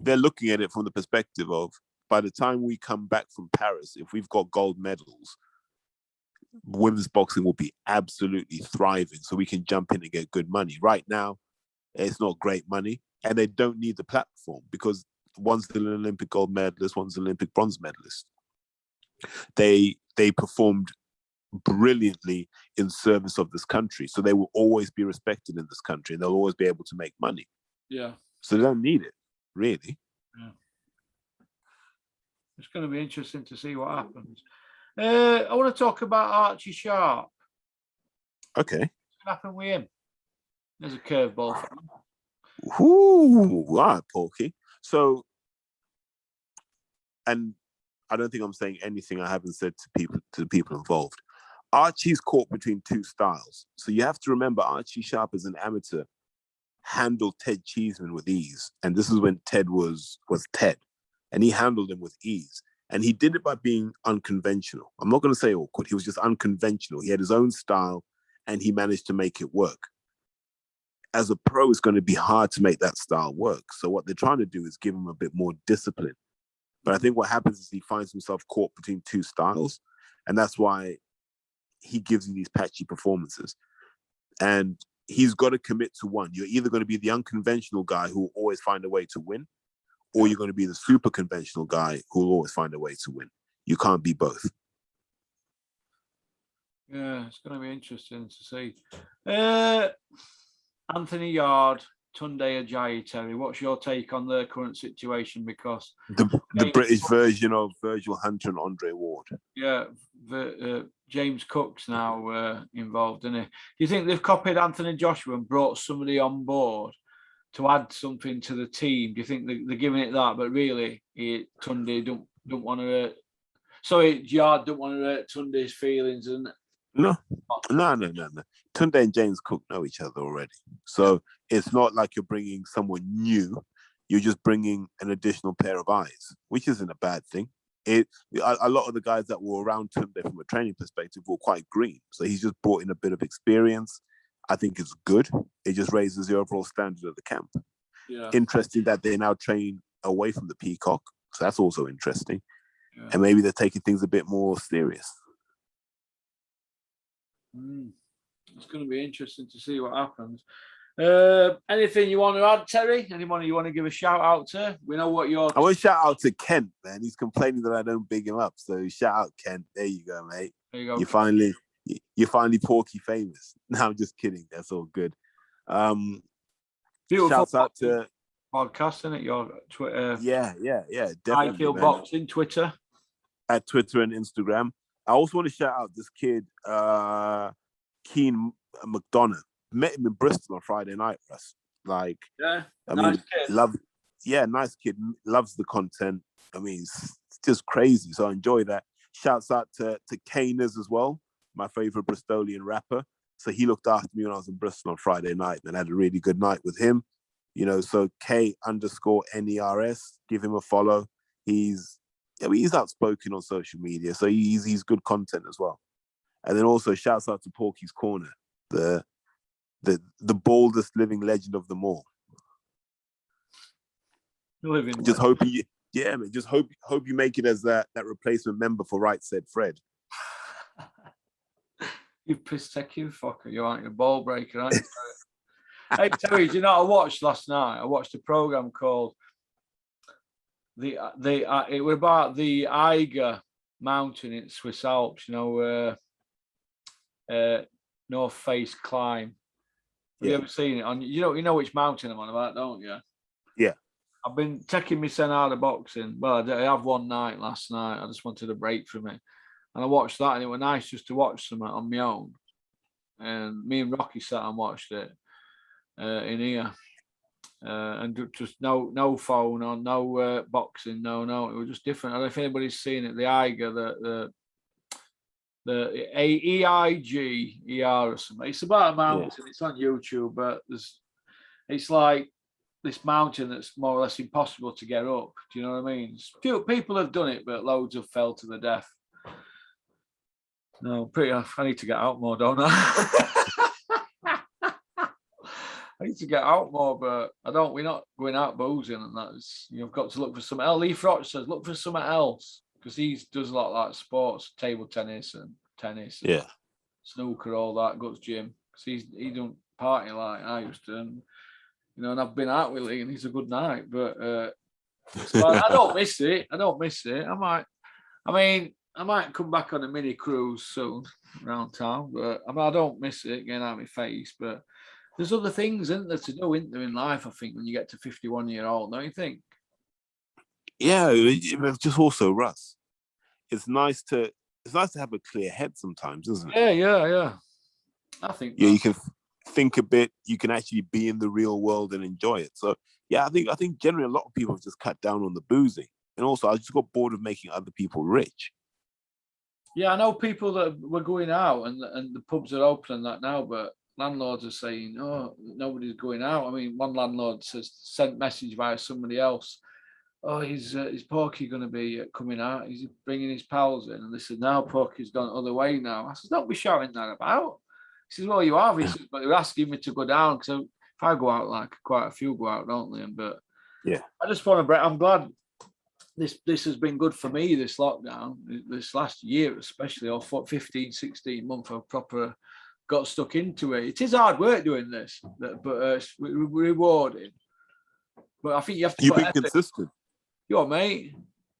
B: they're looking at it from the perspective of, by the time we come back from Paris, if we've got gold medals, women's boxing will be absolutely thriving, so we can jump in and get good money. Right now, it's not great money, and they don't need the platform because one's an Olympic gold medalist, one's an Olympic bronze medalist. They performed brilliantly in service of this country, so they will always be respected in this country, and they'll always be able to make money.
A: Yeah.
B: So they don't need it, really.
A: Yeah. It's going to be interesting to see what happens. I want to talk about Archie Sharp.
B: Okay.
A: What's going to happen with him? There's a curveball.
B: Ooh, all right, Porky. So, and I don't think I'm saying anything I haven't said to the people involved. Archie's caught between two styles. So you have to remember Archie Sharp as an amateur handled Ted Cheeseman with ease. And this is when Ted was Ted. And he handled him with ease. And he did it by being unconventional. I'm not going to say awkward. He was just unconventional. He had his own style and he managed to make it work. As a pro, it's going to be hard to make that style work. So what they're trying to do is give him a bit more discipline. But I think what happens is he finds himself caught between two styles. And that's why he gives you these patchy performances. And he's got to commit to one. You're either going to be the unconventional guy who will always find a way to win, or you're going to be the super conventional guy who will always find a way to win. You can't be both.
A: Yeah, it's going to be interesting to see. Anthony Yard, Tunde Ajayi, Terry, what's your take on the current situation? Because
B: the British version of Virgil Hunter and Andre Ward.
A: Yeah, James Cook's now involved in it. Do you think they've copied Anthony Joshua and brought somebody on board to add something to the team? Do you think they're giving it that? But really, Tunde don't want to. Sorry, Yard don't want to hurt Tunde's feelings, and
B: No. Tunde and James Cook know each other already, so it's not like you're bringing someone new. You're just bringing an additional pair of eyes, which isn't a bad thing. A lot of the guys that were around Tunde from a training perspective were quite green, so he's just brought in a bit of experience. I think it's good. It just raises the overall standard of the camp.
A: Yeah.
B: Interesting that they now train away from the Peacock, so that's also interesting.
A: Yeah.
B: And maybe they're taking things a bit more serious.
A: It's going to be interesting to see what happens. Anything you want to add, Terry? Anyone you want to give a shout out to? We know what you're.
B: I want to shout out to Kent, man. He's complaining that I don't big him up. So shout out, Kent. There you go, mate.
A: There you go.
B: You're finally Porky famous. No, I'm just kidding. That's all good.
A: Beautiful
B: shouts out to
A: podcast, isn't it? Your Twitter.
B: Yeah, definitely.
A: I Feel Boxing, Twitter.
B: At Twitter and Instagram. I also want to shout out this kid, Keen McDonough. Met him in Bristol on Friday night, Russ. Like,
A: nice kid.
B: Nice kid. Loves the content. I mean, it's just crazy. So I enjoy that. Shouts out to Kaners as well, my favorite Bristolian rapper. So he looked after me when I was in Bristol on Friday night, and I had a really good night with him. So K_NERS. Give him a follow. He's outspoken on social media, so he's good content as well. And then also shouts out to Porky's Corner, the baldest living legend of them all. Just hope you make it as that replacement member for Right Said Fred.
A: You piss taking fucker, you aren't a ball breaker, aren't you? Hey Terry, do you know what I watched last night? I watched a program called it was about the Eiger Mountain in Swiss Alps, North Face Climb. Have you ever seen it? You know which mountain I'm on about, don't you?
B: Yeah.
A: I've been taking my son out of boxing. Well, I have one night last night. I just wanted a break from it. And I watched that, and it was nice just to watch something on my own. And me and Rocky sat and watched it in here. And just no phone on, no boxing, no. It was just different. I don't know if anybody's seen it. The Eiger, the EIGER or something. It's about a mountain. Yeah. It's on YouTube, but it's like this mountain that's more or less impossible to get up. Do you know what I mean? Few people have done it, but loads have fell to the death. No, I need to get out more, don't I? I need to get out more, but I don't. We're not going out boozing, and that's you've got to look for something else. Lee Frotch says look for something else because he does a lot like sports, table tennis and tennis, and snooker, all that. Goes gym because he don't party like I used to, and and I've been out with Lee, and he's a good night, but so I don't miss it. I might come back on a mini cruise soon around town, but I don't miss it getting out of my face, but. There's other things, isn't there, to do, isn't there, in life, I think, when you get to 51-year-old, don't you think?
B: Yeah, it's just also, Russ, it's nice to have a clear head sometimes, isn't it?
A: Yeah. I think
B: you can think a bit, you can actually be in the real world and enjoy it. So, yeah, I think generally a lot of people have just cut down on the boozing. And also, I just got bored of making other people rich.
A: Yeah, I know people that were going out and the pubs are open and that now, but landlords are saying, oh, nobody's going out. I mean, one landlord sent message via somebody else. Oh, is Porky going to be coming out? He's bringing his pals in. And they said, now Porky's gone the other way now. I said, don't be shouting that about. He says, well, you have. He says, but they're asking me to go down. Because if I go out, like quite a few go out, don't they? But
B: yeah,
A: I just want to break. I'm glad this has been good for me, this lockdown, this last year, especially, or 15, 16 months of proper got stuck into it. It is hard work doing this, but it's rewarding. But I think you have to.
B: You've been consistent.
A: You're mate.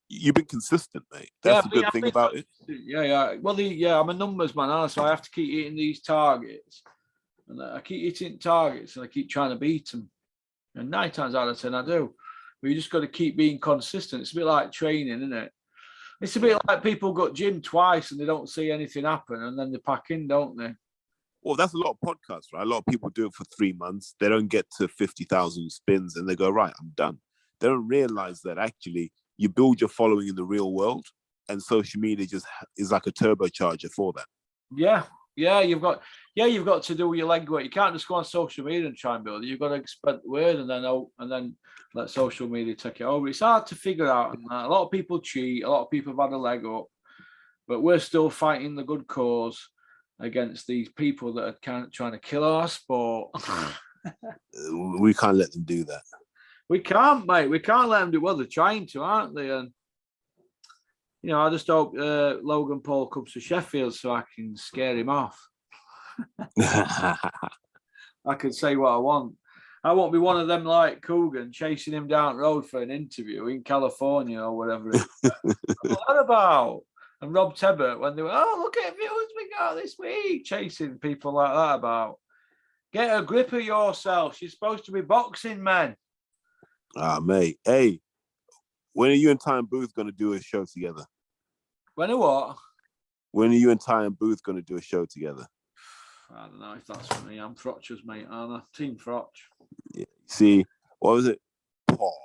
B: You've been consistent, mate. That's the good thing about it.
A: Yeah. Well, I'm a numbers man, so I have to keep hitting these targets, and I keep hitting targets, and I keep trying to beat them. And 9 times out of 10, I do. But you just got to keep being consistent. It's a bit like training, isn't it? It's a bit like people got gym twice and they don't see anything happen, and then they pack in, don't they?
B: Well, that's a lot of podcasts, right? A lot of people do it for 3 months. They don't get to 50,000 spins and they go, right, I'm done. They don't realize that actually you build your following in the real world, and social media just is like a turbocharger for that.
A: Yeah, you've got to do your legwork. You can't just go on social media and try and build it. You've got to spread the word and then let social media take it over. It's hard to figure out. And a lot of people cheat. A lot of people have had a leg up, but we're still fighting the good cause against these people that are trying to kill our sport.
B: We can't let them do that.
A: We can't, mate. We can't let them do. Well, they're trying to, aren't they? And I just hope Logan Paul comes to Sheffield so I can scare him off. I can say what I want. I won't be one of them like Coogan chasing him down the road for an interview in California or whatever. What about? And Rob Tebbert, when they were, oh, look at views we got this week, chasing people like that about. Get a grip of yourself. She's supposed to be boxing, man.
B: Mate. Hey, when are you and Ty and Booth going to do a show together?
A: When or what?
B: When are you and Ty and Booth going to do a show together?
A: I don't know if that's for me. I'm Frotch's mate, aren't I? Team Frotch.
B: Yeah. See, what was it? Pork.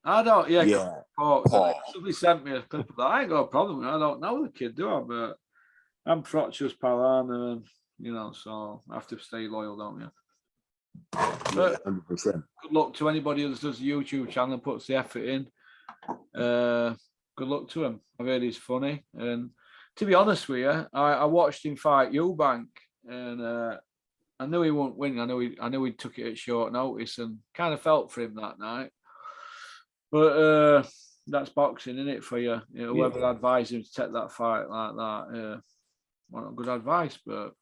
A: I don't,
B: yeah.
A: Pork. Somebody sent me a clip of that. I ain't got a problem with it. I don't know the kid, do I? But I'm Frotch's pal, and so I have to stay loyal, don't you? But
B: 100%.
A: Good luck to anybody that does the YouTube channel and puts the effort in. Good luck to him. I've heard he's funny, and to be honest with you, I watched him fight Eubank, and I knew he wouldn't win. I knew he took it at short notice, and kind of felt for him that night. But that's boxing, isn't it, for you? Whoever advised him to take that fight like that, not good advice, but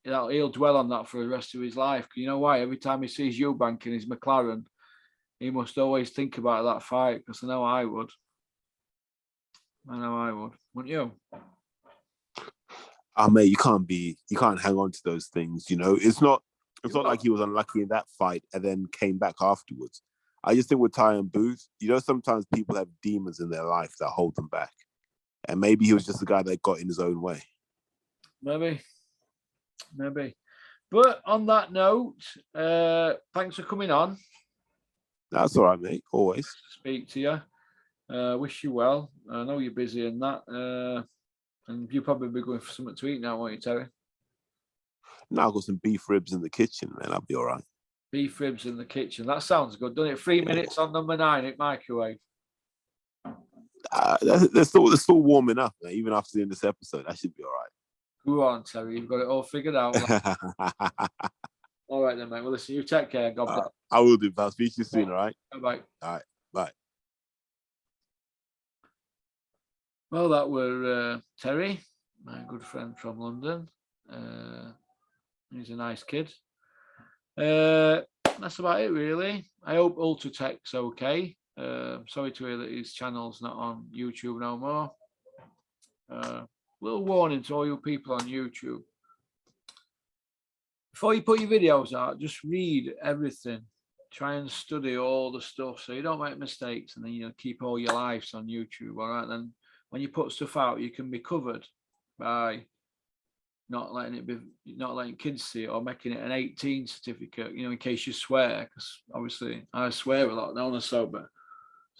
A: he'll dwell on that for the rest of his life. You know why? Every time he sees Eubank in his McLaren, he must always think about that fight, because I know I would. Wouldn't you?
B: Mate, you can't hang on to those things. It's not like he was unlucky in that fight and then came back afterwards. I just think with Tyron Booth, you know, sometimes people have demons in their life that hold them back. And maybe he was just a guy that got in his own way.
A: Maybe. But on that note, thanks for coming on.
B: That's all right, mate. Always.
A: Speak to you. Wish you well. I know you're busy in that. And you'll probably be going for something to eat now, won't you, Terry?
B: Now I've got some beef ribs in the kitchen, man. I'll be all right.
A: Beef ribs in the kitchen. That sounds good, doesn't it? 3 minutes on number 9 at microwave.
B: They're still warm enough, man. Even after seeing this episode, that should be all right.
A: Go on, Terry. You've got it all figured out. All right then, mate. Well, listen, you take care. God bless.
B: I will do, pal. Speak to you soon, all right?
A: Bye.
B: All right. Bye.
A: Well, that were Terry, my good friend from London. He's a nice kid. That's about it, really. I hope Ultratech's okay. Sorry to hear that his channel's not on YouTube no more. Little warning to all you people on YouTube. Before you put your videos out, just read everything. Try and study all the stuff so you don't make mistakes, and then you keep all your lives on YouTube. All right, then when you put stuff out, you can be covered by not letting kids see it, or making it an 18 certificate, in case you swear, because obviously I swear a lot now and sober.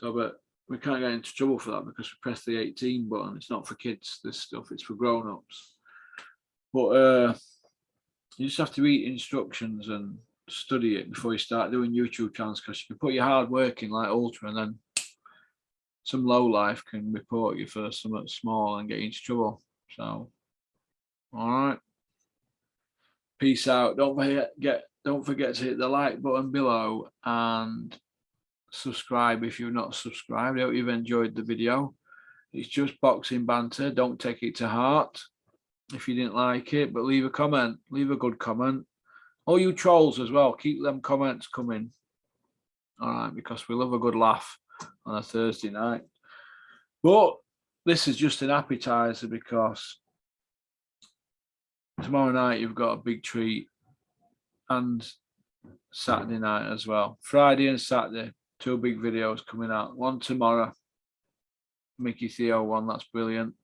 A: But we can't get into trouble for that because we press the 18 button. It's not for kids, this stuff, it's for grown-ups. But you just have to read instructions and study it before you start doing YouTube channels, because you can put your hard work in like Ultra, and then some low life can report you for something small and get you into trouble. So, all right. Peace out. Don't forget to hit the like button below and subscribe if you've not subscribed. I hope you've enjoyed the video. It's just boxing banter. Don't take it to heart if you didn't like it, but leave a comment. Leave a good comment. All you trolls as well, keep them comments coming. All right, because we love a good laugh on a Thursday night. But this is just an appetizer, because tomorrow night you've got a big treat, and Saturday night as well. Friday and Saturday, 2 big videos coming out. One tomorrow, Mickey Theo one, that's brilliant.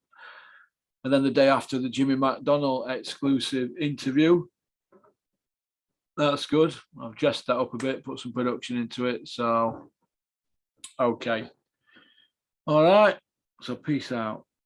A: And then the day after, the Jimmy McDonnell exclusive interview. That's good. I've dressed that up a bit, put some production into it. So, okay. All right. So peace out.